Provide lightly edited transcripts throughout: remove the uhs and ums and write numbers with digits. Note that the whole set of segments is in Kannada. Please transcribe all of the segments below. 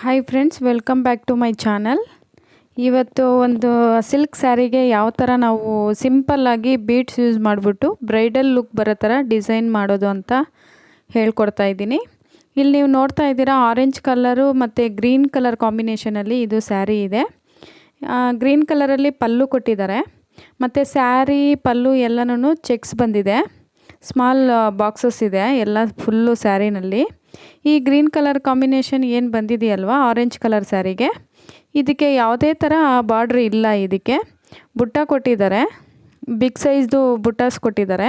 Hi friends, welcome back to my channel. ಇವತ್ತು ಒಂದು ಸಿಲ್ಕ್ ಸ್ಯಾರಿಗೆ ಯಾವ ಥರ ನಾವು ಸಿಂಪಲ್ಲಾಗಿ ಬೀಡ್ಸ್ ಯೂಸ್ ಮಾಡಿಬಿಟ್ಟು ಬ್ರೈಡಲ್ ಲುಕ್ ಬರೋ ಥರ ಡಿಸೈನ್ ಮಾಡೋದು ಅಂತ ಹೇಳ್ಕೊಡ್ತಾ ಇದ್ದೀನಿ. ಇಲ್ಲಿ ನೀವು ನೋಡ್ತಾ ಇದ್ದೀರಾ, ಆರೆಂಜ್ ಕಲರು ಮತ್ತು ಗ್ರೀನ್ ಕಲರ್ ಕಾಂಬಿನೇಷನಲ್ಲಿ ಇದು ಸ್ಯಾರಿ ಇದೆ. ಗ್ರೀನ್ ಕಲರಲ್ಲಿ ಪಲ್ಲು ಕೊಟ್ಟಿದ್ದಾರೆ ಮತ್ತು ಸ್ಯಾರಿ ಪಲ್ಲು ಎಲ್ಲನೂ ಚೆಕ್ಸ್ ಬಂದಿದೆ. ಸ್ಮಾಲ್ ಬಾಕ್ಸಸ್ ಇದೆ ಎಲ್ಲ ಫುಲ್ಲು ಸ್ಯಾರಿನಲ್ಲಿ. ಈ ಗ್ರೀನ್ ಕಲರ್ ಕಾಂಬಿನೇಷನ್ ಏನು ಬಂದಿದೆಯಲ್ವಾ ಆರೆಂಜ್ ಕಲರ್ ಸ್ಯಾರಿಗೆ, ಇದಕ್ಕೆ ಯಾವುದೇ ಥರ ಬಾರ್ಡ್ರ್ ಇಲ್ಲ. ಇದಕ್ಕೆ ಬುಟ್ಟ ಕೊಟ್ಟಿದ್ದಾರೆ, ಬಿಗ್ ಸೈಜ್ದು ಬುಟ್ಟಾಸ್ ಕೊಟ್ಟಿದ್ದಾರೆ.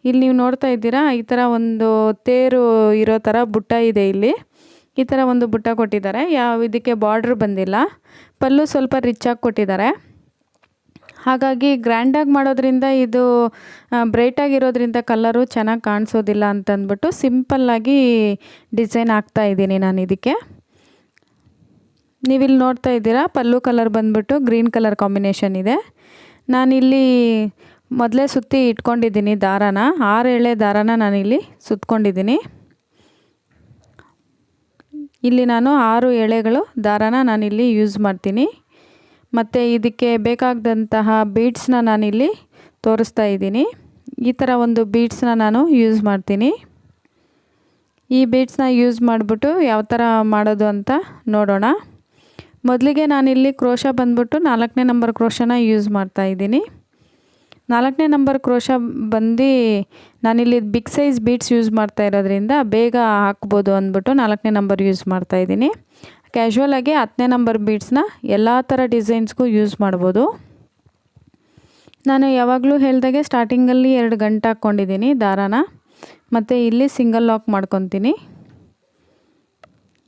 ಇಲ್ಲಿ ನೀವು ನೋಡ್ತಾ ಇದ್ದೀರಾ, ಈ ಥರ ಒಂದು ತೇರು ಇರೋ ಥರ ಬುಟ್ಟ ಇದೆ. ಇಲ್ಲಿ ಈ ಥರ ಒಂದು ಬುಟ್ಟ ಕೊಟ್ಟಿದ್ದಾರೆ. ಇದಕ್ಕೆ ಬಾರ್ಡ್ರ್ ಬಂದಿಲ್ಲ. ಪಲ್ಲು ಸ್ವಲ್ಪ ರಿಚಾಗಿ ಕೊಟ್ಟಿದ್ದಾರೆ. ಹಾಗಾಗಿ ಗ್ರ್ಯಾಂಡಾಗಿ ಮಾಡೋದ್ರಿಂದ ಇದು ಬ್ರೈಟಾಗಿರೋದ್ರಿಂದ ಕಲರು ಚೆನ್ನಾಗಿ ಕಾಣಿಸೋದಿಲ್ಲ ಅಂತಂದ್ಬಿಟ್ಟು ಸಿಂಪಲ್ಲಾಗಿ ಡಿಸೈನ್ ಹಾಕ್ತಾ ಇದ್ದೀನಿ ನಾನು ಇದಕ್ಕೆ. ನೀವಿಲ್ಲಿ ನೋಡ್ತಾ ಇದ್ದೀರಾ, ಪಲ್ಲು ಕಲರ್ ಬಂದ್ಬಿಟ್ಟು ಗ್ರೀನ್ ಕಲರ್ ಕಾಂಬಿನೇಷನ್ ಇದೆ. ನಾನಿಲ್ಲಿ ಮೊದಲೇ ಸುತ್ತಿ ಇಟ್ಕೊಂಡಿದ್ದೀನಿ ದಾರಾನ, 6 ಎಳೆ ದಾರಾನ ನಾನಿಲ್ಲಿ ಸುತ್ಕೊಂಡಿದ್ದೀನಿ. ಇಲ್ಲಿ ನಾನು 6 ಎಳೆಗಳು ದಾರಾನ ನಾನಿಲ್ಲಿ ಯೂಸ್ ಮಾಡ್ತೀನಿ. ಮತ್ತು ಇದಕ್ಕೆ ಬೇಕಾದಂತಹ ಬೀಡ್ಸ್ನ ನಾನಿಲ್ಲಿ ತೋರಿಸ್ತಾ ಇದ್ದೀನಿ. ಈ ಥರ ಒಂದು ಬೀಡ್ಸ್ನ ನಾನು ಯೂಸ್ ಮಾಡ್ತೀನಿ. ಈ ಬೀಡ್ಸ್ನ ಯೂಸ್ ಮಾಡಿಬಿಟ್ಟು ಯಾವ ಥರ ಮಾಡೋದು ಅಂತ ನೋಡೋಣ. ಮೊದಲಿಗೆ ನಾನಿಲ್ಲಿ ಕ್ರೋಶ ಬಂದ್ಬಿಟ್ಟು 4ನೇ ನಂಬರ್ ಕ್ರೋಶನ ಯೂಸ್ ಮಾಡ್ತಾ ಇದ್ದೀನಿ. 4ನೇ ನಂಬರ್ ಕ್ರೋಶ ಬಂದು ನಾನಿಲ್ಲಿ ಬಿಗ್ ಸೈಜ್ ಬೀಡ್ಸ್ ಯೂಸ್ ಮಾಡ್ತಾ ಇರೋದ್ರಿಂದ ಬೇಗ ಹಾಕ್ಬೋದು ಅಂದ್ಬಿಟ್ಟು 4ನೇ ನಂಬರ್ ಯೂಸ್ ಮಾಡ್ತಾ ಇದ್ದೀನಿ. ಕ್ಯಾಶುವಲಾಗಿ 10ನೇ ನಂಬರ್ ಬೀಡ್ಸ್ನ ಎಲ್ಲ ಥರ ಡಿಸೈನ್ಸ್ಗೂ ಯೂಸ್ ಮಾಡ್ಬೋದು. ನಾನು ಯಾವಾಗಲೂ ಹೇಳ್ದಾಗೆ ಸ್ಟಾರ್ಟಿಂಗಲ್ಲಿ 2 ಗಂಟೆ ಹಾಕ್ಕೊಂಡಿದ್ದೀನಿ ದಾರಾನ, ಮತ್ತು ಇಲ್ಲಿ ಸಿಂಗಲ್ ಲಾಕ್ ಮಾಡ್ಕೊತೀನಿ.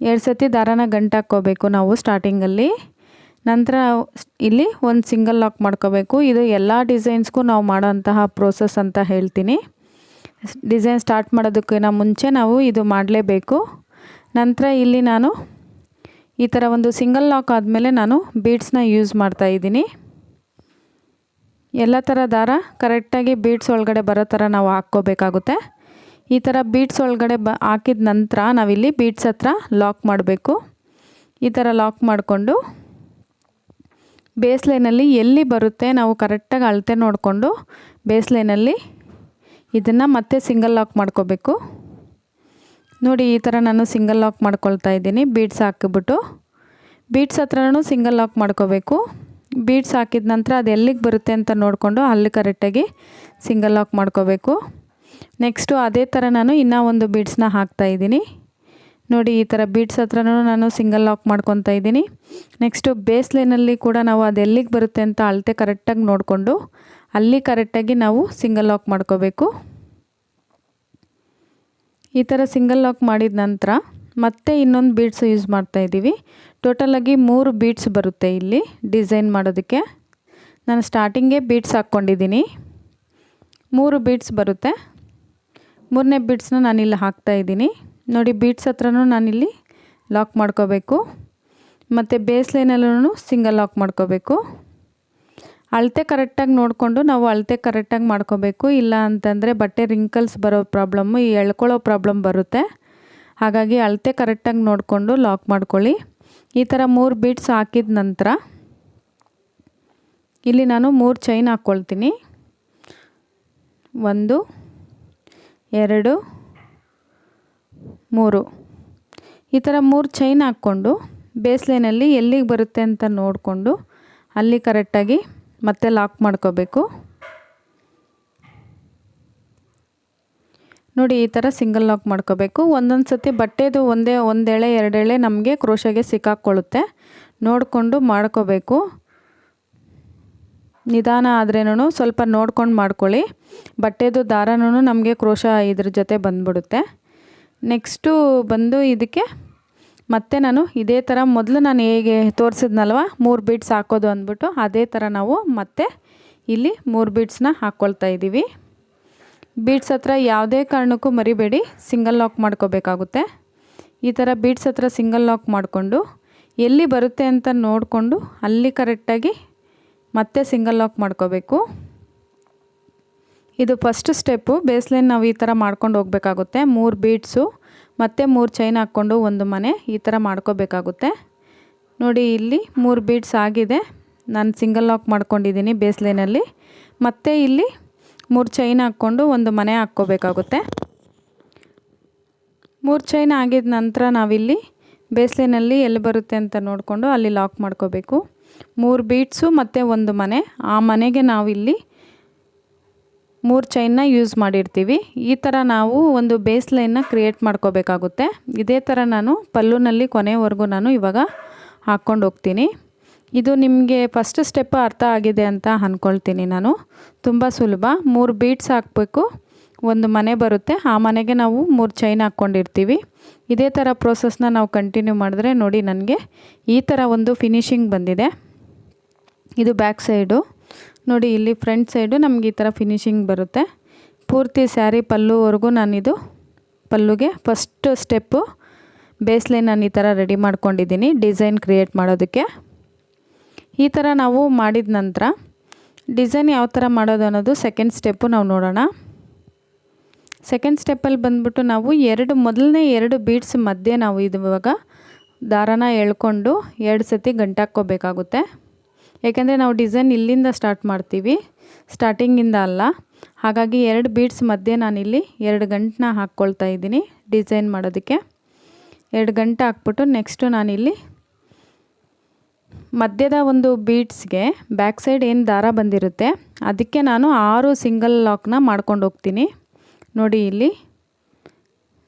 2 ಸತಿ ದಾರಾನ ಗಂಟು ಹಾಕ್ಕೋಬೇಕು ನಾವು ಸ್ಟಾರ್ಟಿಂಗಲ್ಲಿ. ನಂತರ ಇಲ್ಲಿ ಒಂದು ಸಿಂಗಲ್ ಲಾಕ್ ಮಾಡ್ಕೋಬೇಕು. ಇದು ಎಲ್ಲ ಡಿಸೈನ್ಸ್ಗೂ ನಾವು ಮಾಡೋಂತಹ ಪ್ರೋಸೆಸ್ ಅಂತ ಹೇಳ್ತೀನಿ. ಡಿಸೈನ್ ಸ್ಟಾರ್ಟ್ ಮಾಡೋದಕ್ಕಿಂತ ಮುಂಚೆ ನಾವು ಇದು ಮಾಡಲೇಬೇಕು. ನಂತರ ಇಲ್ಲಿ ನಾನು ಈ ಥರ ಒಂದು ಸಿಂಗಲ್ ಲಾಕ್ ಆದಮೇಲೆ ನಾನು ಬೀಡ್ಸ್ನ ಯೂಸ್ ಮಾಡ್ತಾ ಇದ್ದೀನಿ. ಎಲ್ಲ ಥರ ದಾರ ಕರೆಕ್ಟಾಗಿ ಬೀಡ್ಸ್ ಒಳಗಡೆ ಬರೋ ಥರ ನಾವು ಹಾಕ್ಕೋಬೇಕಾಗುತ್ತೆ. ಈ ಥರ ಬೀಡ್ಸ್ ಒಳಗಡೆ ಹಾಕಿದ ನಂತರ ನಾವಿಲ್ಲಿ ಬೀಡ್ಸ್ ಹತ್ರ ಲಾಕ್ ಮಾಡಬೇಕು. ಈ ಥರ ಲಾಕ್ ಮಾಡಿಕೊಂಡು ಬೇಸ್ ಲೈನಲ್ಲಿ ಎಲ್ಲಿ ಬರುತ್ತೆ ನಾವು ಕರೆಕ್ಟಾಗಿ ಅಳತೆ ನೋಡಿಕೊಂಡು ಬೇಸ್ ಲೈನಲ್ಲಿ ಇದನ್ನು ಮತ್ತೆ ಸಿಂಗಲ್ ಲಾಕ್ ಮಾಡ್ಕೋಬೇಕು. ನೋಡಿ, ಈ ಥರ ನಾನು ಸಿಂಗಲ್ ಲಾಕ್ ಮಾಡ್ಕೊಳ್ತಾ ಇದ್ದೀನಿ. ಬೀಡ್ಸ್ ಹಾಕಿಬಿಟ್ಟು ಬೀಡ್ಸ್ ಹತ್ರನೂ ಸಿಂಗಲ್ ಲಾಕ್ ಮಾಡ್ಕೋಬೇಕು. ಬೀಡ್ಸ್ ಹಾಕಿದ ನಂತರ ಅದು ಎಲ್ಲಿಗೆ ಬರುತ್ತೆ ಅಂತ ನೋಡಿಕೊಂಡು ಅಲ್ಲಿ ಕರೆಕ್ಟಾಗಿ ಸಿಂಗಲ್ ಲಾಕ್ ಮಾಡ್ಕೋಬೇಕು. ನೆಕ್ಸ್ಟು ಅದೇ ಥರ ನಾನು ಇನ್ನೂ ಒಂದು ಬೀಡ್ಸ್ನ ಹಾಕ್ತಾಯಿದ್ದೀನಿ. ನೋಡಿ, ಈ ಥರ ಬೀಡ್ಸ್ ಹತ್ರನೂ ನಾನು ಸಿಂಗಲ್ ಲಾಕ್ ಮಾಡ್ಕೊತಾ ಇದ್ದೀನಿ. ನೆಕ್ಸ್ಟು ಬೇಸ್ ಲೈನಲ್ಲಿ ಕೂಡ ನಾವು ಅದು ಎಲ್ಲಿಗೆ ಬರುತ್ತೆ ಅಂತ ಅಳತೆ ಕರೆಕ್ಟಾಗಿ ನೋಡಿಕೊಂಡು ಅಲ್ಲಿ ಕರೆಕ್ಟಾಗಿ ನಾವು ಸಿಂಗಲ್ ಲಾಕ್ ಮಾಡ್ಕೋಬೇಕು. ಈ ಥರ ಸಿಂಗಲ್ ಲಾಕ್ ಮಾಡಿದ ನಂತರ ಮತ್ತೆ ಇನ್ನೊಂದು ಬೀಡ್ಸ್ ಯೂಸ್ ಮಾಡ್ತಾಯಿದ್ದೀವಿ. ಟೋಟಲಾಗಿ 3 ಬೀಡ್ಸ್ ಬರುತ್ತೆ ಇಲ್ಲಿ ಡಿಸೈನ್ ಮಾಡೋದಕ್ಕೆ. ನಾನು ಸ್ಟಾರ್ಟಿಂಗೇ ಬೀಡ್ಸ್ ಹಾಕ್ಕೊಂಡಿದ್ದೀನಿ. 3 ಬೀಡ್ಸ್ ಬರುತ್ತೆ. 3ನೇ ಬೀಡ್ಸ್ನ ನಾನಿಲ್ಲಿ ಹಾಕ್ತಾಯಿದ್ದೀನಿ. ನೋಡಿ, ಬೀಡ್ಸ್ ಹತ್ರನೂ ನಾನಿಲ್ಲಿ ಲಾಕ್ ಮಾಡ್ಕೋಬೇಕು. ಮತ್ತು ಬೇಸ್ ಲೈನಲ್ಲೂ ಸಿಂಗಲ್ ಲಾಕ್ ಮಾಡ್ಕೋಬೇಕು. ಅಳತೆ ಕರೆಕ್ಟಾಗಿ ನೋಡಿಕೊಂಡು ನಾವು ಅಳತೆ ಕರೆಕ್ಟಾಗಿ ಮಾಡ್ಕೋಬೇಕು. ಇಲ್ಲ ಅಂತಂದರೆ ಬಟ್ಟೆ ರಿಂಕಲ್ಸ್ ಬರೋ ಪ್ರಾಬ್ಲಮ್ಮು, ಈ ಎಳ್ಕೊಳ್ಳೋ ಪ್ರಾಬ್ಲಮ್ ಬರುತ್ತೆ. ಹಾಗಾಗಿ ಅಳತೆ ಕರೆಕ್ಟಾಗಿ ನೋಡಿಕೊಂಡು ಲಾಕ್ ಮಾಡ್ಕೊಳ್ಳಿ. ಈ ಥರ 3 ಬೀಡ್ಸ್ ಹಾಕಿದ ನಂತರ ಇಲ್ಲಿ ನಾನು 3 ಚೈನ್ ಹಾಕ್ಕೊಳ್ತೀನಿ. 1 2 3. ಈ ಥರ 3 ಚೈನ್ ಹಾಕ್ಕೊಂಡು ಬೇಸ್ ಲೈನಲ್ಲಿ ಎಲ್ಲಿಗೆ ಬರುತ್ತೆ ಅಂತ ನೋಡಿಕೊಂಡು ಅಲ್ಲಿ ಕರೆಕ್ಟಾಗಿ ಮತ್ತೆ ಲಾಕ್ ಮಾಡ್ಕೋಬೇಕು. ನೋಡಿ, ಈ ಥರ ಸಿಂಗಲ್ ಲಾಕ್ ಮಾಡ್ಕೋಬೇಕು. ಒಂದೊಂದು ಸತಿ ಬಟ್ಟೆದು ಒಂದು ಎಳೆ 2 ಎಳೆ ನಮಗೆ ಕ್ರೋಶಗೆ ಸಿಕ್ಕಾಕ್ಕೊಳ್ಳುತ್ತೆ. ನೋಡಿಕೊಂಡು ಮಾಡ್ಕೋಬೇಕು. ನಿಧಾನ ಆದ್ರೇನು ಸ್ವಲ್ಪ ನೋಡ್ಕೊಂಡು ಮಾಡ್ಕೊಳ್ಳಿ. ಬಟ್ಟೆದು ದಾರನೂ ನಮಗೆ ಕ್ರೋಶ ಇದ್ರ ಜೊತೆ ಬಂದ್ಬಿಡುತ್ತೆ. ನೆಕ್ಸ್ಟು ಬಂದು ಇದಕ್ಕೆ ಮತ್ತೆ ನಾನು ಇದೇ ಥರ ಮೊದಲು ನಾನು ಹೇಗೆ ತೋರಿಸಿದ್ನಲ್ವ 3 ಬೀಡ್ಸ್ ಹಾಕೋದು ಅಂದ್ಬಿಟ್ಟು ಅದೇ ಥರ ನಾವು ಮತ್ತೆ ಇಲ್ಲಿ 3 ಬೀಡ್ಸ್ನ ಹಾಕ್ಕೊಳ್ತಾ ಇದ್ದೀವಿ. ಬೀಡ್ಸ್ ಹತ್ರ ಯಾವುದೇ ಕಾರಣಕ್ಕೂ ಮರಿಬೇಡಿ, ಸಿಂಗಲ್ ಲಾಕ್ ಮಾಡ್ಕೋಬೇಕಾಗುತ್ತೆ. ಈ ಥರ ಬೀಡ್ಸ್ ಹತ್ರ ಸಿಂಗಲ್ ಲಾಕ್ ಮಾಡಿಕೊಂಡು ಎಲ್ಲಿ ಬರುತ್ತೆ ಅಂತ ನೋಡಿಕೊಂಡು ಅಲ್ಲಿ ಕರೆಕ್ಟಾಗಿ ಮತ್ತೆ ಸಿಂಗಲ್ ಲಾಕ್ ಮಾಡ್ಕೋಬೇಕು. ಇದು ಫಸ್ಟ್ ಸ್ಟೆಪ್ಪು. ಬೇಸ್ ಲೈನ್ ನಾವು ಈ ಥರ ಮಾಡ್ಕೊಂಡು ಹೋಗಬೇಕಾಗುತ್ತೆ. 3 ಬೀಡ್ಸು ಮತ್ತೆ 3 ಚೈನ್ ಹಾಕ್ಕೊಂಡು ಒಂದು ಮನೆ ಈ ಥರ ಮಾಡ್ಕೋಬೇಕಾಗುತ್ತೆ. ನೋಡಿ ಇಲ್ಲಿ 3 ಬೀಡ್ಸ್ ಆಗಿದೆ. ನಾನು ಸಿಂಗಲ್ ಲಾಕ್ ಮಾಡ್ಕೊಂಡಿದ್ದೀನಿ ಬೇಸ್ ಲೈನಲ್ಲಿ. ಮತ್ತೆ ಇಲ್ಲಿ 3 ಚೈನ್ ಹಾಕ್ಕೊಂಡು ಒಂದು ಮನೆ ಹಾಕ್ಕೋಬೇಕಾಗುತ್ತೆ. 3 ಚೈನ್ ಆಗಿದ ನಂತರ ನಾವಿಲ್ಲಿ ಬೇಸ್ ಲೈನಲ್ಲಿ ಎಲ್ಲಿ ಬರುತ್ತೆ ಅಂತ ನೋಡಿಕೊಂಡು ಅಲ್ಲಿ ಲಾಕ್ ಮಾಡ್ಕೋಬೇಕು. 3 ಬೀಡ್ಸು ಮತ್ತು ಒಂದು ಮನೆ, ಆ ಮನೆಗೆ ನಾವಿಲ್ಲಿ 3 ಚೈನ್ನ ಯೂಸ್ ಮಾಡಿರ್ತೀವಿ. ಈ ಥರ ನಾವು ಒಂದು ಬೇಸ್ ಲೈನ್ನ ಕ್ರಿಯೇಟ್ ಮಾಡ್ಕೋಬೇಕಾಗುತ್ತೆ. ಇದೇ ಥರ ನಾನು ಪಲ್ಲುನಲ್ಲಿ ಕೊನೆವರೆಗೂ ನಾನು ಇವಾಗ ಹಾಕ್ಕೊಂಡು ಹೋಗ್ತೀನಿ. ಇದು ನಿಮಗೆ ಫಸ್ಟ್ ಸ್ಟೆಪ್ ಅರ್ಥ ಆಗಿದೆ ಅಂತ ಅಂದ್ಕೊಳ್ತೀನಿ ನಾನು. ತುಂಬ ಸುಲಭ. 3 ಬೀಡ್ಸ್ ಹಾಕಬೇಕು, ಒಂದು ಮನೆ ಬರುತ್ತೆ, ಆ ಮನೆಗೆ ನಾವು 3 ಚೈನ್ ಹಾಕ್ಕೊಂಡಿರ್ತೀವಿ. ಇದೇ ಥರ ಪ್ರೋಸೆಸ್ನ ನಾವು ಕಂಟಿನ್ಯೂ ಮಾಡಿದ್ರೆ ನೋಡಿ ನನಗೆ ಈ ಥರ ಒಂದು ಫಿನಿಶಿಂಗ್ ಬಂದಿದೆ. ಇದು ಬ್ಯಾಕ್ ಸೈಡು. ನೋಡಿ ಇಲ್ಲಿ ಫ್ರಂಟ್ ಸೈಡು ನಮಗೆ ಈ ಥರ ಫಿನಿಶಿಂಗ್ ಬರುತ್ತೆ. ಪೂರ್ತಿ ಸ್ಯಾರಿ ಪಲ್ಲುವರೆಗೂ ನಾನಿದು ಪಲ್ಲುಗೆ ಫಸ್ಟ್ ಸ್ಟೆಪ್ಪು ಬೇಸ್ ಲೈನ್ ನಾನು ಈ ಥರ ರೆಡಿ ಮಾಡ್ಕೊಂಡಿದ್ದೀನಿ ಡಿಸೈನ್ ಕ್ರಿಯೇಟ್ ಮಾಡೋದಕ್ಕೆ. ಈ ಥರ ನಾವು ಮಾಡಿದ ನಂತರ ಡಿಸೈನ್ ಯಾವ ಥರ ಮಾಡೋದು ಅನ್ನೋದು ಸೆಕೆಂಡ್ ಸ್ಟೆಪ್ಪು ನಾವು ನೋಡೋಣ. ಸೆಕೆಂಡ್ ಸ್ಟೆಪ್ಪಲ್ಲಿ ಬಂದ್ಬಿಟ್ಟು ನಾವು ಮೊದಲನೇ 2 ಬೀಡ್ಸ್ ಮಧ್ಯೆ ನಾವು ಇವಾಗ ದಾರನ ಎಳ್ಕೊಂಡು 2 ಸತಿ ಗಂಟಾಕ್ಕೋಬೇಕಾಗುತ್ತೆ. ಏಕೆಂದರೆ ನಾವು ಡಿಸೈನ್ ಇಲ್ಲಿಂದ ಸ್ಟಾರ್ಟ್ ಮಾಡ್ತೀವಿ, ಸ್ಟಾರ್ಟಿಂಗಿಂದ ಅಲ್ಲ. ಹಾಗಾಗಿ 2 ಬೀಡ್ಸ್ ಮಧ್ಯೆ ನಾನಿಲ್ಲಿ 2 ಗಂಟನ್ನ ಹಾಕ್ಕೊಳ್ತಾ ಇದ್ದೀನಿ ಡಿಸೈನ್ ಮಾಡೋದಕ್ಕೆ. 2 ಗಂಟೆ ಹಾಕ್ಬಿಟ್ಟು ನೆಕ್ಸ್ಟು ನಾನಿಲ್ಲಿ ಮಧ್ಯದ ಒಂದು ಬೀಡ್ಸ್ಗೆ ಬ್ಯಾಕ್ ಸೈಡ್ ಏನು ದಾರ ಬಂದಿರುತ್ತೆ ಅದಕ್ಕೆ ನಾನು 6 ಸಿಂಗಲ್ ಲಾಕ್ನ ಮಾಡ್ಕೊಂಡು ಹೋಗ್ತೀನಿ. ನೋಡಿ ಇಲ್ಲಿ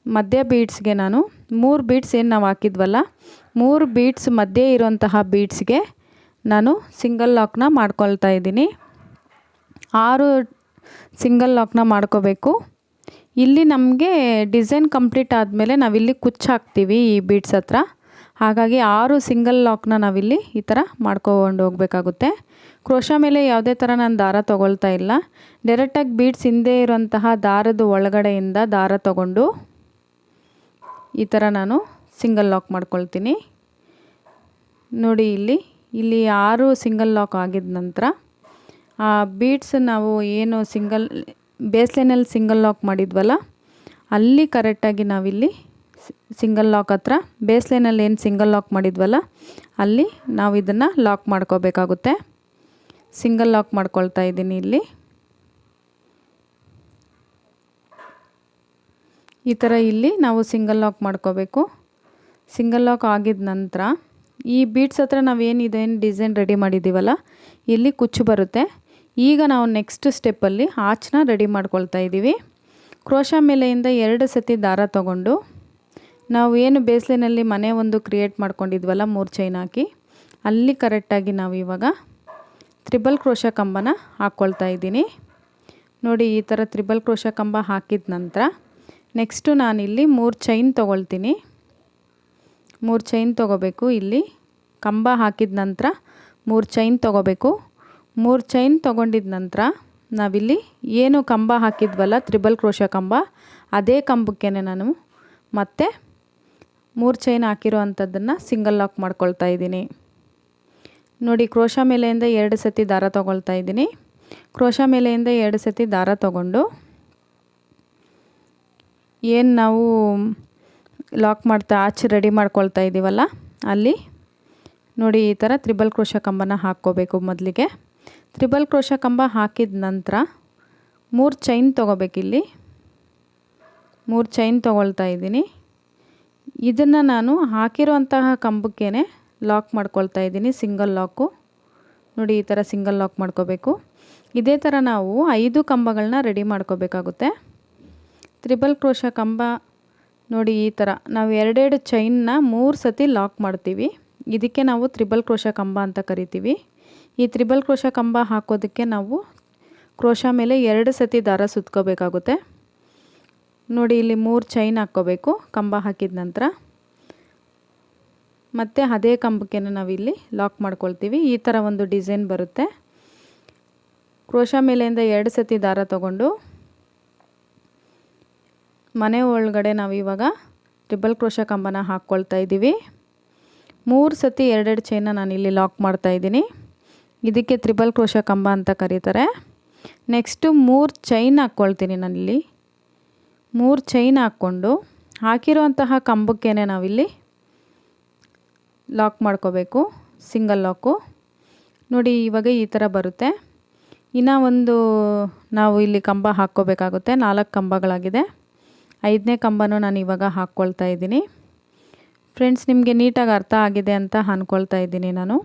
ಮಧ್ಯ ಬೀಡ್ಸ್ಗೆ ನಾನು 3 ಬೀಡ್ಸ್ ಏನು ನಾವು ಹಾಕಿದ್ವಲ್ಲ, 3 ಬೀಡ್ಸ್ ಮಧ್ಯೆ ಇರುವಂತಹ ಬೀಡ್ಸ್ಗೆ ನಾನು ಸಿಂಗಲ್ ಲಾಕ್ನ ಮಾಡ್ಕೊಳ್ತಾ ಇದ್ದೀನಿ. 6 ಸಿಂಗಲ್ ಲಾಕ್ನ ಮಾಡ್ಕೋಬೇಕು. ಇಲ್ಲಿ ನಮಗೆ ಡಿಸೈನ್ ಕಂಪ್ಲೀಟ್ ಆದಮೇಲೆ ನಾವಿಲ್ಲಿ ಕುಚ್ಚು ಹಾಕ್ತೀವಿ ಈ ಬೀಡ್ಸ್ ಹತ್ರ. ಹಾಗಾಗಿ 6 ಸಿಂಗಲ್ ಲಾಕ್ನ ನಾವಿಲ್ಲಿ ಈ ಥರ ಮಾಡ್ಕೊಂಡು ಹೋಗಬೇಕಾಗುತ್ತೆ. ಕ್ರೋಶಾ ಮೇಲೆ ಯಾವುದೇ ಥರ ನಾನು ದಾರ ತೊಗೊಳ್ತಾ ಇಲ್ಲ. ಡೈರೆಕ್ಟಾಗಿ ಬೀಡ್ಸ್ ಹಿಂದೆ ಇರುವಂತಹ ದಾರದ ಒಳಗಡೆಯಿಂದ ದಾರ ತಗೊಂಡು ಈ ಥರ ನಾನು ಸಿಂಗಲ್ ಲಾಕ್ ಮಾಡ್ಕೊಳ್ತೀನಿ. ನೋಡಿ ಇಲ್ಲಿ 6 ಸಿಂಗಲ್ ಲಾಕ್ ಆಗಿದ ನಂತರ ಆ ಬೀಡ್ಸ್ ನಾವು ಏನು ಬೇಸ್ ಲೈನಲ್ಲಿ ಸಿಂಗಲ್ ಲಾಕ್ ಮಾಡಿದ್ವಲ್ಲ ಅಲ್ಲಿ ಕರೆಕ್ಟಾಗಿ ನಾವಿಲ್ಲಿ ಸಿಂಗಲ್ ಲಾಕ್ ಹತ್ರ ಬೇಸ್ ಲೈನಲ್ಲಿ ಏನು ಸಿಂಗಲ್ ಲಾಕ್ ಮಾಡಿದ್ವಲ್ಲ ಅಲ್ಲಿ ನಾವು ಇದನ್ನು ಲಾಕ್ ಮಾಡ್ಕೋಬೇಕಾಗುತ್ತೆ. ಸಿಂಗಲ್ ಲಾಕ್ ಮಾಡ್ಕೊಳ್ತಾ ಇದ್ದೀನಿ ಇಲ್ಲಿ. ಈ ಥರ ಇಲ್ಲಿ ನಾವು ಸಿಂಗಲ್ ಲಾಕ್ ಮಾಡ್ಕೋಬೇಕು. ಸಿಂಗಲ್ ಲಾಕ್ ಆಗಿದ ನಂತರ ಈ ಬೀಡ್ಸ್ ಹತ್ರ ನಾವೇನಿದೇನು ಡಿಸೈನ್ ರೆಡಿ ಮಾಡಿದ್ದೀವಲ್ಲ ಇಲ್ಲಿ ಕುಚ್ಚು ಬರುತ್ತೆ. ಈಗ ನಾವು ನೆಕ್ಸ್ಟ್ ಸ್ಟೆಪ್ಪಲ್ಲಿ ಆಚನ್ನ ರೆಡಿ ಮಾಡ್ಕೊಳ್ತಾ ಇದ್ದೀವಿ. ಕ್ರೋಶಾ ಮೇಲೆಯಿಂದ 2 ಸತಿ ದಾರ ತಗೊಂಡು ನಾವು ಏನು ಬೇಸ್ ಲೈನಲ್ಲಿ ಮನೆ ಒಂದು ಕ್ರಿಯೇಟ್ ಮಾಡ್ಕೊಂಡಿದ್ವಲ್ಲ 3 ಚೈನ್ ಹಾಕಿ ಅಲ್ಲಿ ಕರೆಕ್ಟಾಗಿ ನಾವು ಇವಾಗ ತ್ರಿಬಲ್ ಕ್ರೋಶಾ ಕಂಬನ ಹಾಕ್ಕೊಳ್ತಾ ಇದ್ದೀನಿ. ನೋಡಿ ಈ ಥರ ತ್ರಿಬಲ್ ಕ್ರೋಶಾ ಕಂಬ ಹಾಕಿದ ನಂತರ ನೆಕ್ಸ್ಟು ನಾನಿಲ್ಲಿ 3 ಚೈನ್ ತೊಗೊಳ್ತೀನಿ. 3 ಚೈನ್ ತೊಗೋಬೇಕು. ಇಲ್ಲಿ ಕಂಬ ಹಾಕಿದ ನಂತರ 3 ಚೈನ್ ತೊಗೋಬೇಕು. 3 ಚೈನ್ ತೊಗೊಂಡಿದ ನಂತರ ನಾವಿಲ್ಲಿ ಏನು ಕಂಬ ಹಾಕಿದ್ವಲ್ಲ ತ್ರಿಬಲ್ ಕ್ರೋಶಾ ಕಂಬ ಅದೇ ಕಂಬಕ್ಕೆ ನಾನು ಮತ್ತೆ 3 ಚೈನ್ ಹಾಕಿರೋ ಅಂಥದ್ದನ್ನು ಸಿಂಗಲ್ ಲಾಕ್ ಮಾಡ್ಕೊಳ್ತಾ ಇದ್ದೀನಿ. ನೋಡಿ ಕ್ರೋಶಾ ಮೇಲೆಯಿಂದ 2 ಸತಿ ದಾರ ತೊಗೊಳ್ತಾ ಇದ್ದೀನಿ. ಕ್ರೋಶಾ ಮೇಲೆಯಿಂದ 2 ಸತಿ ದಾರ ತೊಗೊಂಡು ಏನು ನಾವು ಲಾಕ್ ಮಾಡ್ತಾ ಆಚೆ ರೆಡಿ ಮಾಡ್ಕೊಳ್ತಾ ಇದ್ದೀವಲ್ಲ ಅಲ್ಲಿ ನೋಡಿ ಈ ಥರ ತ್ರಿಬಲ್ ಕ್ರೋಶಾ ಕಂಬನ ಹಾಕ್ಕೋಬೇಕು. ಮೊದಲಿಗೆ ತ್ರಿಬಲ್ ಕ್ರೋಶಾ ಕಂಬ ಹಾಕಿದ ನಂತರ 3 ಚೈನ್ ತೊಗೋಬೇಕಿಲ್ಲಿ. 3 ಚೈನ್ ತೊಗೊಳ್ತಾ ಇದ್ದೀನಿ. ಇದನ್ನು ನಾನು ಹಾಕಿರುವಂತಹ ಕಂಬಕ್ಕೇ ಲಾಕ್ ಮಾಡ್ಕೊಳ್ತಾ ಇದ್ದೀನಿ ಸಿಂಗಲ್ ಲಾಕು. ನೋಡಿ ಈ ಥರ ಸಿಂಗಲ್ ಲಾಕ್ ಮಾಡ್ಕೋಬೇಕು. ಇದೇ ಥರ ನಾವು 5 ಕಂಬಗಳನ್ನ ರೆಡಿ ಮಾಡ್ಕೋಬೇಕಾಗುತ್ತೆ. ತ್ರಿಬಲ್ ಕ್ರೋಶಾ ಕಂಬ ನೋಡಿ ಈ ಥರ ನಾವು 2 ಚೈನ್ನ 3 ಸತಿ ಲಾಕ್ ಮಾಡ್ತೀವಿ. ಇದಕ್ಕೆ ನಾವು ತ್ರಿಬಲ್ ಕ್ರೋಶಾ ಕಂಬ ಅಂತ ಕರಿತೀವಿ. ಈ ತ್ರಿಬಲ್ ಕ್ರೋಶಾ ಕಂಬ ಹಾಕೋದಕ್ಕೆ ನಾವು ಕ್ರೋಶಾ ಮೇಲೆ 2 ಸತಿ ದಾರ ಸುತ್ಕೋಬೇಕಾಗುತ್ತೆ. ನೋಡಿ ಇಲ್ಲಿ 3 ಚೈನ್ ಹಾಕ್ಕೋಬೇಕು ಕಂಬ ಹಾಕಿದ ನಂತರ. ಮತ್ತು ಅದೇ ಕಂಬಕ್ಕೆ ನಾವಿಲ್ಲಿ ಲಾಕ್ ಮಾಡ್ಕೊಳ್ತೀವಿ. ಈ ಥರ ಒಂದು ಡಿಸೈನ್ ಬರುತ್ತೆ. ಕ್ರೋಶಾ ಮೇಲೆಯಿಂದ 2 ಸತಿ ದಾರ ತಗೊಂಡು ಮನೆ ಒಳಗಡೆ ನಾವು ಇವಾಗ ಟ್ರಿಬಲ್ ಕ್ರೋಶಾ ಕಂಬನ ಹಾಕ್ಕೊಳ್ತಾ ಇದ್ದೀವಿ. 3 ಸತಿ 2 ಚೈನ ನಾನಿಲ್ಲಿ ಲಾಕ್ ಮಾಡ್ತಾ ಇದ್ದೀನಿ. ಇದಕ್ಕೆ ತ್ರಿಬಲ್ ಕ್ರೋಶಾ ಕಂಬ ಅಂತ ಕರೀತಾರೆ. ನೆಕ್ಸ್ಟು 3 ಚೈನ್ ಹಾಕ್ಕೊಳ್ತೀನಿ ನಾನಿಲ್ಲಿ. 3 ಚೈನ್ ಹಾಕ್ಕೊಂಡು ಹಾಕಿರುವಂತಹ ಕಂಬಕ್ಕೇನೆ ನಾವಿಲ್ಲಿ ಲಾಕ್ ಮಾಡ್ಕೋಬೇಕು, ಸಿಂಗಲ್ ಲಾಕು. ನೋಡಿ ಇವಾಗ ಈ ಥರ ಬರುತ್ತೆ. ಇನ್ನು ಒಂದು ನಾವು ಇಲ್ಲಿ ಕಂಬ ಹಾಕ್ಕೋಬೇಕಾಗುತ್ತೆ. 4 ಕಂಬಗಳಾಗಿದೆ. 5ನೇ ಕಂಬನೂ ನಾನು ಇವಾಗ ಹಾಕ್ಕೊಳ್ತಾ ಇದ್ದೀನಿ. ಫ್ರೆಂಡ್ಸ್, ನಿಮಗೆ ನೀಟಾಗಿ ಅರ್ಥ ಆಗಿದೆ ಅಂತ ಅಂದ್ಕೊಳ್ತಾ ಇದ್ದೀನಿ ನಾನು.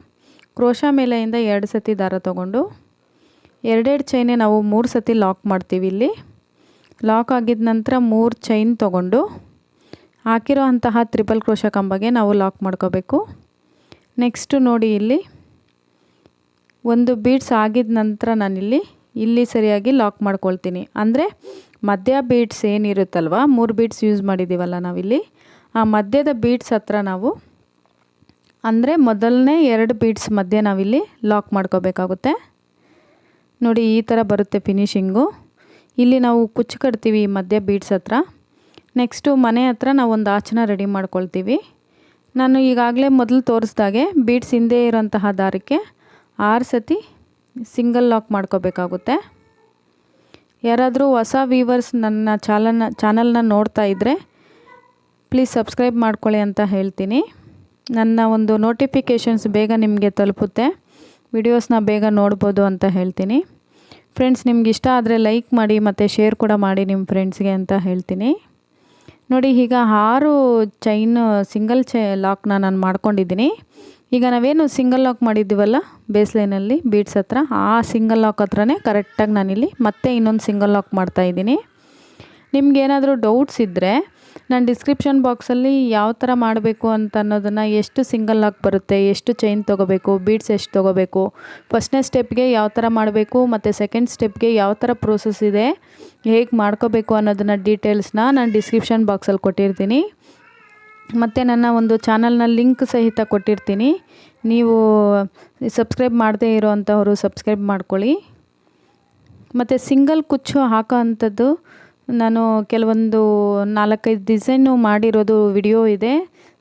ಕ್ರೋಶಾ ಮೇಲೆಯಿಂದ 2 ಸತಿ ದಾರ ತೊಗೊಂಡು 2 ಚೈನೇ ನಾವು 3 ಸತಿ ಲಾಕ್ ಮಾಡ್ತೀವಿ. ಇಲ್ಲಿ ಲಾಕ್ ಆಗಿದ ನಂತರ 3 ಚೈನ್ ತೊಗೊಂಡು ಹಾಕಿರೋ ಅಂತಹ ಟ್ರಿಪಲ್ ಕ್ರೋಶಾ ಕಂಬಗೆ ನಾವು ಲಾಕ್ ಮಾಡ್ಕೋಬೇಕು. ನೆಕ್ಸ್ಟು ನೋಡಿ ಇಲ್ಲಿ ಒಂದು ಬೀಡ್ಸ್ ಆಗಿದ ನಂತರ ನಾನಿಲ್ಲಿ ಸರಿಯಾಗಿ ಲಾಕ್ ಮಾಡ್ಕೊಳ್ತೀನಿ. ಅಂದರೆ ಮಧ್ಯ ಬೀಡ್ಸ್ ಏನಿರುತ್ತಲ್ವ, 3 ಬೀಡ್ಸ್ ಯೂಸ್ ಮಾಡಿದ್ದೀವಲ್ಲ ನಾವಿಲ್ಲಿ, ಆ ಮಧ್ಯದ ಬೀಡ್ಸ್ ಹತ್ರ ನಾವು, ಅಂದರೆ ಮೊದಲನೇ 2 ಬೀಡ್ಸ್ ಮಧ್ಯೆ ನಾವಿಲ್ಲಿ ಲಾಕ್ ಮಾಡ್ಕೋಬೇಕಾಗುತ್ತೆ. ನೋಡಿ ಈ ಥರ ಬರುತ್ತೆ ಫಿನಿಶಿಂಗು. ಇಲ್ಲಿ ನಾವು ಕುಚ್ಚು ಕಟ್ತೀವಿ ಮಧ್ಯ ಬೀಡ್ಸ್ ಹತ್ರ. ನೆಕ್ಸ್ಟು ಮನೆ ಹತ್ರ ನಾವು ಒಂದು ಆಚನ ರೆಡಿ ಮಾಡ್ಕೊಳ್ತೀವಿ. ನಾನು ಈಗಾಗಲೇ ಮೊದಲು ತೋರಿಸ್ದಾಗೆ ಬೀಡ್ಸ್ ಹಿಂದೆ ಇರೋಂತಹ ದಾರಕ್ಕೆ 6 ಸತಿ ಸಿಂಗಲ್ ಲಾಕ್ ಮಾಡ್ಕೋಬೇಕಾಗುತ್ತೆ. ಯಾರಾದರೂ ಹೊಸ ವ್ಯೂವರ್ಸ್ ನನ್ನ ಚಾನಲ್ನ ನೋಡ್ತಾ ಇದ್ದರೆ ಪ್ಲೀಸ್ ಸಬ್ಸ್ಕ್ರೈಬ್ ಮಾಡ್ಕೊಳ್ಳಿ ಅಂತ ಹೇಳ್ತೀನಿ. ನನ್ನ ಒಂದು ನೋಟಿಫಿಕೇಷನ್ಸ್ ಬೇಗ ನಿಮಗೆ ತಲುಪುತ್ತೆ, ವಿಡಿಯೋಸ್ನ ಬೇಗ ನೋಡ್ಬೋದು ಅಂತ ಹೇಳ್ತೀನಿ. ಫ್ರೆಂಡ್ಸ್, ನಿಮ್ಗೆ ಇಷ್ಟ ಆದರೆ ಲೈಕ್ ಮಾಡಿ ಮತ್ತು ಶೇರ್ ಕೂಡ ಮಾಡಿ ನಿಮ್ಮ ಫ್ರೆಂಡ್ಸ್ಗೆ ಅಂತ ಹೇಳ್ತೀನಿ. ನೋಡಿ ಈಗ 6 ಚೈನ್ ಸಿಂಗಲ್ ಲಾಕ್ನ ನಾನು ಮಾಡ್ಕೊಂಡಿದ್ದೀನಿ. ಈಗ ನಾವೇನು ಸಿಂಗಲ್ ಲಾಕ್ ಮಾಡಿದ್ದೀವಲ್ಲ ಬೇಸ್ ಲೈನಲ್ಲಿ ಬೀಡ್ಸ್ ಹತ್ರ, ಆ ಸಿಂಗಲ್ ಲಾಕ್ ಹತ್ರನೇ ಕರೆಕ್ಟಾಗಿ ನಾನಿಲ್ಲಿ ಮತ್ತೆ ಇನ್ನೊಂದು ಸಿಂಗಲ್ ಲಾಕ್ ಮಾಡ್ತಾಯಿದ್ದೀನಿ. ನಿಮ್ಗೇನಾದರೂ ಡೌಟ್ಸ್ ಇದ್ದರೆ ನಾನು ಡಿಸ್ಕ್ರಿಪ್ಷನ್ ಬಾಕ್ಸಲ್ಲಿ ಯಾವ ಥರ ಮಾಡಬೇಕು ಅಂತ ಅನ್ನೋದನ್ನು, ಎಷ್ಟು ಸಿಂಗಲ್ ಲಾಕ್ ಬರುತ್ತೆ, ಎಷ್ಟು ಚೈನ್ ತೊಗೋಬೇಕು, ಬೀಡ್ಸ್ ಎಷ್ಟು ತೊಗೋಬೇಕು, ಫಸ್ಟ್ನೇ ಸ್ಟೆಪ್ಗೆ ಯಾವ ಥರ ಮಾಡಬೇಕು ಮತ್ತು ಸೆಕೆಂಡ್ ಸ್ಟೆಪ್ಗೆ ಯಾವ ಥರ ಪ್ರೋಸೆಸ್ ಇದೆ, ಹೇಗೆ ಮಾಡ್ಕೋಬೇಕು ಅನ್ನೋದನ್ನು ಡೀಟೇಲ್ಸ್ನ ನಾನು ಡಿಸ್ಕ್ರಿಪ್ಷನ್ ಬಾಕ್ಸಲ್ಲಿ ಕೊಟ್ಟಿರ್ತೀನಿ. ಮತ್ತು ನನ್ನ ಒಂದು ಚಾನಲ್ನ ಲಿಂಕ್ ಸಹಿತ ಕೊಟ್ಟಿರ್ತೀನಿ. ನೀವು ಸಬ್ಸ್ಕ್ರೈಬ್ ಮಾಡದೇ ಇರೋವಂಥವರು ಸಬ್ಸ್ಕ್ರೈಬ್ ಮಾಡ್ಕೊಳ್ಳಿ. ಮತ್ತು ಸಿಂಗಲ್ ಕುಚ್ಚು ಹಾಕೋ ಅಂಥದ್ದು ನಾನು ಕೆಲವೊಂದು 4-5 ಡಿಸೈನು ಮಾಡಿರೋದು ವಿಡಿಯೋ ಇದೆ.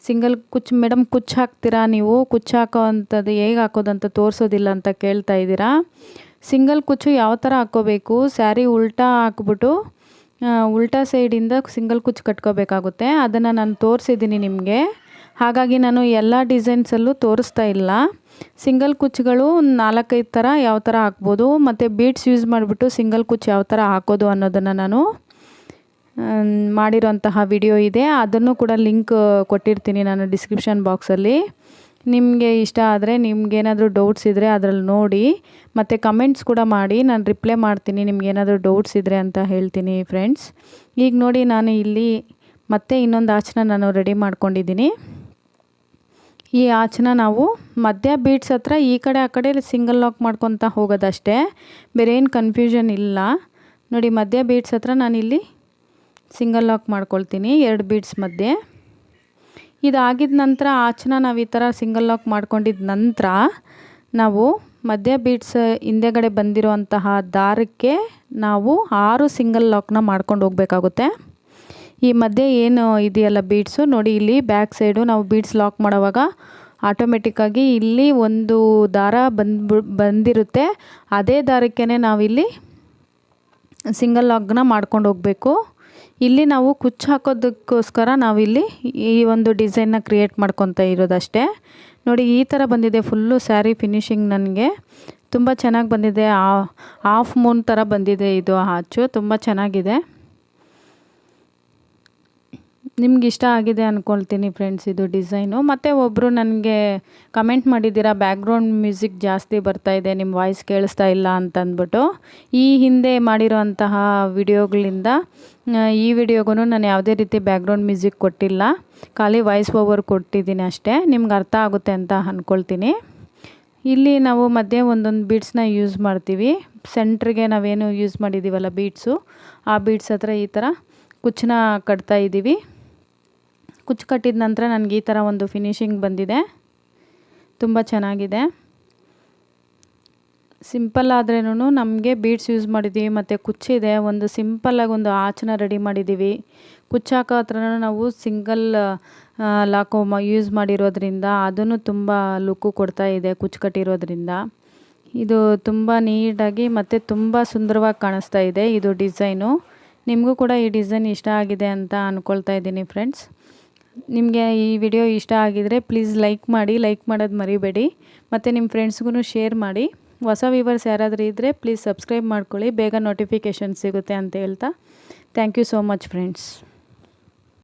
ಸಿಂಗಲ್ ಕುಚ್ಚು ಮೇಡಮ್ ಕುಚ್ಚು ಹಾಕ್ತೀರಾ ನೀವು, ಕುಚ್ಚು ಹಾಕೋ ಅಂಥದ್ದು ಹೇಗೆ ಹಾಕೋದಂತ ತೋರಿಸೋದಿಲ್ಲ ಅಂತ ಕೇಳ್ತಾ ಇದ್ದೀರಾ. ಸಿಂಗಲ್ ಕುಚ್ಚು ಯಾವ ಥರ ಹಾಕ್ಕೋಬೇಕು, ಸ್ಯಾರಿ ಉಲ್ಟಾ ಹಾಕ್ಬಿಟ್ಟು ಉಲ್ಟಾ ಸೈಡಿಂದ ಸಿಂಗಲ್ ಕುಚ್ಚು ಕಟ್ಕೋಬೇಕಾಗುತ್ತೆ. ಅದನ್ನು ನಾನು ತೋರಿಸಿದ್ದೀನಿ ನಿಮಗೆ. ಹಾಗಾಗಿ ನಾನು ಎಲ್ಲ ಡಿಸೈನ್ಸಲ್ಲೂ ತೋರಿಸ್ತಾ ಇಲ್ಲ. ಸಿಂಗಲ್ ಕುಚ್ಚುಗಳು 4-5 ಥರ ಯಾವ ಥರ ಹಾಕ್ಬೋದು, ಮತ್ತು ಬೀಡ್ಸ್ ಯೂಸ್ ಮಾಡಿಬಿಟ್ಟು ಸಿಂಗಲ್ ಕುಚ್ಚು ಯಾವ ಥರ ಹಾಕೋದು ಅನ್ನೋದನ್ನು ನಾನು ಮಾಡಿರೋಂತಹ ವಿಡಿಯೋ ಇದೆ. ಅದನ್ನು ಕೂಡ ಲಿಂಕ್ ಕೊಟ್ಟಿರ್ತೀನಿ ನಾನು ಡಿಸ್ಕ್ರಿಪ್ಷನ್ ಬಾಕ್ಸಲ್ಲಿ. ನಿಮಗೆ ಇಷ್ಟ ಆದರೆ, ನಿಮ್ಗೇನಾದರೂ ಡೌಟ್ಸ್ ಇದ್ದರೆ ಅದರಲ್ಲಿ ನೋಡಿ ಮತ್ತು ಕಮೆಂಟ್ಸ್ ಕೂಡ ಮಾಡಿ, ನಾನು ರಿಪ್ಲೈ ಮಾಡ್ತೀನಿ ನಿಮ್ಗೇನಾದರೂ ಡೌಟ್ಸ್ ಇದ್ದರೆ ಅಂತ ಹೇಳ್ತೀನಿ ಫ್ರೆಂಡ್ಸ್. ಈಗ ನೋಡಿ ನಾನು ಇಲ್ಲಿ ಮತ್ತೆ ಇನ್ನೊಂದು ಆಚನ ನಾನು ರೆಡಿ ಮಾಡ್ಕೊಂಡಿದ್ದೀನಿ. ಈ ಆಚನ ನಾವು ಮಧ್ಯ ಬೀಡ್ಸ್ ಹತ್ರ ಈ ಕಡೆ ಆ ಕಡೆ ಸಿಂಗಲ್ ಲಾಕ್ ಮಾಡ್ಕೊತ ಹೋಗೋದಷ್ಟೇ, ಬೇರೆ ಏನು ಕನ್ಫ್ಯೂಷನ್ ಇಲ್ಲ. ನೋಡಿ ಮಧ್ಯ ಬೀಡ್ಸ್ ಹತ್ರ ನಾನಿಲ್ಲಿ ಸಿಂಗಲ್ ಲಾಕ್ ಮಾಡ್ಕೊಳ್ತೀನಿ 2 ಬೀಡ್ಸ್ ಮಧ್ಯೆ. ಇದಾಗಿದ ನಂತರ ಆಚನ ನಾವು ಈ ಥರ ಸಿಂಗಲ್ ಲಾಕ್ ಮಾಡ್ಕೊಂಡಿದ್ದ ನಂತರ ನಾವು ಮಧ್ಯ ಬೀಡ್ಸ್ ಹಿಂದೆಗಡೆ ಬಂದಿರುವಂತಹ ದಾರಕ್ಕೆ ನಾವು 6 ಸಿಂಗಲ್ ಲಾಕ್ನ ಮಾಡ್ಕೊಂಡು ಹೋಗಬೇಕಾಗುತ್ತೆ. ಈ ಮಧ್ಯೆ ಏನು ಇದೆಯಲ್ಲ ಬೀಡ್ಸು, ನೋಡಿ ಇಲ್ಲಿ ಬ್ಯಾಕ್ ಸೈಡು ನಾವು ಬೀಡ್ಸ್ ಲಾಕ್ ಮಾಡೋವಾಗ ಆಟೋಮೆಟಿಕ್ಕಾಗಿ ಇಲ್ಲಿ ಒಂದು ದಾರ ಬಂದಿರುತ್ತೆ. ಅದೇ ದಾರಕ್ಕೇ ನಾವಿಲ್ಲಿ ಸಿಂಗಲ್ ಲಾಕ್ನ ಮಾಡ್ಕೊಂಡು ಹೋಗಬೇಕು. ಇಲ್ಲಿ ನಾವು ಕುಚ್ಚು ಹಾಕೋದಕ್ಕೋಸ್ಕರ ನಾವಿಲ್ಲಿ ಈ ಒಂದು ಡಿಸೈನ್ನ ಕ್ರಿಯೇಟ್ ಮಾಡ್ಕೊತ ಇರೋದಷ್ಟೇ. ನೋಡಿ ಈ ಥರ ಬಂದಿದೆ ಫುಲ್ಲು ಸ್ಯಾರಿ ಫಿನಿಶಿಂಗ್. ನನಗೆ ತುಂಬ ಚೆನ್ನಾಗಿ ಬಂದಿದೆ. ಹಾಫ್ ಮೂನ್ ಥರ ಬಂದಿದೆ ಇದು ಆಚು, ತುಂಬ ಚೆನ್ನಾಗಿದೆ. ನಿಮ್ಗೆ ಇಷ್ಟ ಆಗಿದೆ ಅಂದ್ಕೊಳ್ತೀನಿ ಫ್ರೆಂಡ್ಸ್ ಇದು ಡಿಸೈನು. ಮತ್ತು ಒಬ್ಬರು ನನಗೆ ಕಮೆಂಟ್ ಮಾಡಿದ್ದೀರಾ ಬ್ಯಾಕ್ಗ್ರೌಂಡ್ ಮ್ಯೂಸಿಕ್ ಜಾಸ್ತಿ ಬರ್ತಾಯಿದೆ, ನಿಮ್ಮ ವಾಯ್ಸ್ ಕೇಳಿಸ್ತಾ ಇಲ್ಲ ಅಂತಂದ್ಬಿಟ್ಟು. ಈ ಹಿಂದೆ ಮಾಡಿರೋಂತಹ ವಿಡಿಯೋಗಳಿಂದ ಈ ವಿಡಿಯೋಗೂ ನಾನು ಯಾವುದೇ ರೀತಿ ಬ್ಯಾಕ್ಗ್ರೌಂಡ್ ಮ್ಯೂಸಿಕ್ ಕೊಟ್ಟಿಲ್ಲ, ಖಾಲಿ ವಾಯ್ಸ್ ಓವರ್ ಕೊಟ್ಟಿದ್ದೀನಿ ಅಷ್ಟೇ. ನಿಮ್ಗೆ ಅರ್ಥ ಆಗುತ್ತೆ ಅಂತ ಅಂದ್ಕೊಳ್ತೀನಿ. ಇಲ್ಲಿ ನಾವು ಮಧ್ಯೆ ಒಂದೊಂದು ಬೀಡ್ಸ್ನ ಯೂಸ್ ಮಾಡ್ತೀವಿ. ಸೆಂಟ್ರಿಗೆ ನಾವೇನು ಯೂಸ್ ಮಾಡಿದ್ದೀವಲ್ಲ ಬೀಡ್ಸು, ಆ ಬೀಡ್ಸ್ ಹತ್ರ ಈ ಥರ ಕುಚ್ಚನ್ನ ಕಟ್ತಾ ಇದ್ದೀವಿ. ಕುಚ್ಚು ಕಟ್ಟಿದ ನಂತರ ನನಗೆ ಈ ಥರ ಒಂದು ಫಿನಿಶಿಂಗ್ ಬಂದಿದೆ, ತುಂಬ ಚೆನ್ನಾಗಿದೆ. ಸಿಂಪಲ್ ಆದ್ರೇನು ನಮಗೆ ಬೀಡ್ಸ್ ಯೂಸ್ ಮಾಡಿದ್ದೀವಿ ಮತ್ತು ಕುಚ್ಚಿದೆ. ಒಂದು ಸಿಂಪಲ್ಲಾಗಿ ಒಂದು ಆಚನ ರೆಡಿ ಮಾಡಿದ್ದೀವಿ. ಕುಚ್ಚು ಹಾಕೋ ಹತ್ರ ನಾವು ಸಿಂಗಲ್ ಲಾಕು ಯೂಸ್ ಮಾಡಿರೋದ್ರಿಂದ ಅದನ್ನು ತುಂಬ ಲುಕ್ಕು ಕೊಡ್ತಾ ಇದೆ. ಕುಚ್ಚು ಕಟ್ಟಿರೋದ್ರಿಂದ ಇದು ತುಂಬ ನೀಟಾಗಿ ಮತ್ತು ತುಂಬ ಸುಂದರವಾಗಿ ಕಾಣಿಸ್ತಾ ಇದೆ ಇದು ಡಿಸೈನು. ನಿಮಗೂ ಕೂಡ ಈ ಡಿಸೈನ್ ಇಷ್ಟ ಆಗಿದೆ ಅಂತ ಅಂದ್ಕೊಳ್ತಾ ಇದ್ದೀನಿ ಫ್ರೆಂಡ್ಸ್. ನಿಮಗೆ ಈ ವಿಡಿಯೋ ಇಷ್ಟ ಆಗಿದರೆ ಪ್ಲೀಸ್ ಲೈಕ್ ಮಾಡಿ, ಲೈಕ್ ಮಾಡೋದು ಮರಿಬೇಡಿ. ಮತ್ತು ನಿಮ್ಮ ಫ್ರೆಂಡ್ಸ್ಗೂ ಶೇರ್ ಮಾಡಿ. ಹೊಸ ವ್ಯೂವರ್ಸ್ ಯಾರಾದರೂ ಇದ್ದರೆ ಪ್ಲೀಸ್ ಸಬ್ಸ್ಕ್ರೈಬ್ ಮಾಡ್ಕೊಳ್ಳಿ, ಬೇಗ ನೋಟಿಫಿಕೇಷನ್ ಸಿಗುತ್ತೆ ಅಂತ ಹೇಳ್ತಾ thank you so much friends.